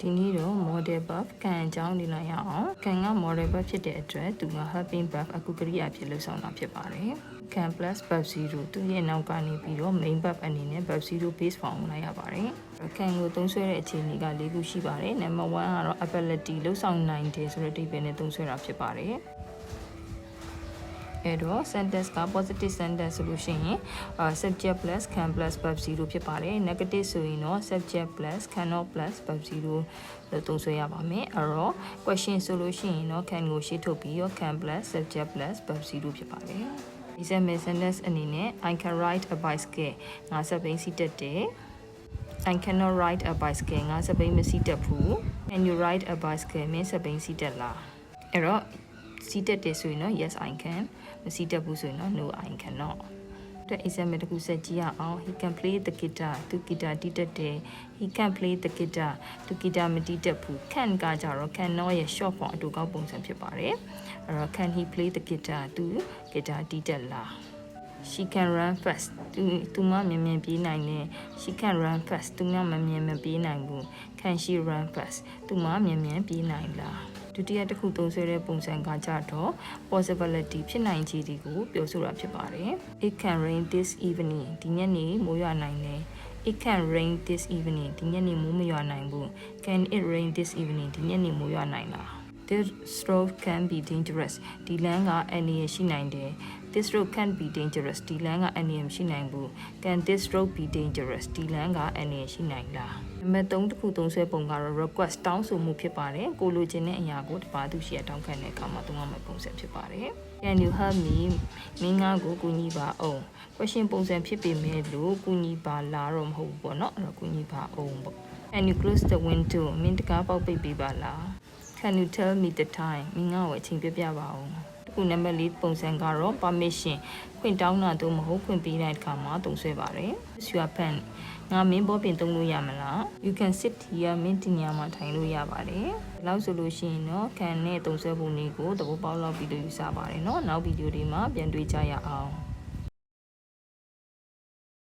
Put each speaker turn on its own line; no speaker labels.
ဒီနေ့တော့ model verb ကံအကြောင်းနေလိုက်ရအောင်ကံက model verb ဖြစ်တဲ့အတွက်သူက helping verb အခုကရိယာဖြစ်လို့ဆောင်တာဖြစ်ပါတယ်ကံ plus verb 0သူရဲ့နောက်ကနေပြီးတော့ main verb အနေနဲ့ verb 0 base form လိုက်ရပါတယ်ကံကိုသုံးဆွဲတဲ့အခြေအနေက၄ခုရှိပါတယ် number 1ကတော့ ability လို့ဆောင်နိုင်တယ်ဆိုတဲ့အဓိပ္ပာယ်နဲ့သုံးဆွဲတာဖြစ်ပါတယ်အဲ့တော့ sentence က positive sentence ဆိုလို့ရှိရင် subject plus can plus verb 0ဖြစ်ပါတယ် negative ဆိုရင်တော့ subject plus cannot plus verb 0လို့သုံးဆွဲရပါမယ်အဲ့တော့ question ဆိုလို့ရှိရင်တော့ can ကိုရှေ့ထုတ်ပြီးတော့ can plus subject plus verb 0ဖြစ်ပါတယ်ဒီ sentence အနေနဲ့ I can ride a bicycle ငါစက်ဘီးစီးတတ်တယ် I cannot ride a bicycle ငါစက်ဘီးမစီးတတ်ဘူး Can you ride a bicycle မင်းစက်ဘီးစီးတတ်လားအဲ့တော့စီးတတ်တယ်ဆိုရင်တော့ yes I can မစီးတတ်ဘူးဆိုရင်တော့ no I cannot တဲ့ example တစ်ခုဆက်ကြည့်ရအောင် he can play the guitar သူ guitar တီးတတ်တယ် he can play the guitar သူ guitar မတီးတတ်ဘူး can ကကြတော့ cannot ရဲ့ short form အတူကောက်ပုံစံဖြစ်ပါတယ်အဲ့တော့ can he play the guitar သူ guitar တီးတတ်လား she can run fast သူမမြန်မြန်ပြေးနိုင်တယ် she can run fast သူမမြန်မပြေးနိုင်ဘူး can she run fast သူမမြန်မြန်ပြေးနိုင်လားဒုတိယတစ်ခုသုံးဆွဲတဲ့ပုံစံကကြတော့ possibility ဖြစ်နိုင်ခြေတွေကိုပြောဆိုတာဖြစ်ပါတယ် it can rain this evening ဒီညနေမိုးရွာနိုင်တယ် it can rain this evening ဒီညနေမိုးမရွာနိုင်ဘူး can it rain this evening ဒီညနေမိုးရွာနိုင်လား this road can be dangerous ဒီလမ်းကအန္တရာယ်ရှိနိုင်တယ် this road can be dangerous ဒီလမ်းကအန္တရာယ်ရှိနိုင်ဘူး can this road be dangerous ဒီလမ်းကအန္တရာယ်ရှိနိုင်လားနံပါတ်3တစ်ခုသုံးဆွဲပုံကတော့ request တောင်းဆိုမှုဖြစ်ပါတယ်ကိုလိုချင်တဲ့အရာကိုတပါးသူရှိရတောင်းခံတဲ့အခါမှာသုံးရမယ့်ပုံစံဖြစ်ပါတယ် Can you help me မင်းငါကိုကူညီပါအောင် question ပုံစံဖြစ်ပေမဲ့လို့ကူညီပါလားတော့မဟုတ်ဘူးပေါ့နော်အဲ့တော့ကူညီပါအောင်ပေါ့ Can you close the window မင်းတကားပေါက်ပိတ်ပေးပါလား Can you tell me the time မင်းငါ့ကိုအချိန်ပြပြပါအောင်ခုနံပါတ်4ပုံစံကတော့ permission ခွင့်တောင်းတာတော့မဟုတ်ခွင့်ပေးတဲ့အခါမှာသုံးဆွဲပါတယ် Is your pen ငါမင်းဘောပင်သုံးလို့ရမလား You can sit here မင်းတင်ညာမှာထိုင်လို့ရပါတယ်ဒီလောက်ဆိုလို့ရှိရင်တော့ can နဲ့သုံးဆွဲပုံလေးကိုသဘောပေါက်လောက်ပြီးလို့ယူဆပါတယ်เนาะနောက်ဗီဒီယိုတွေမှာပြန်တွေ့ကြရအောင်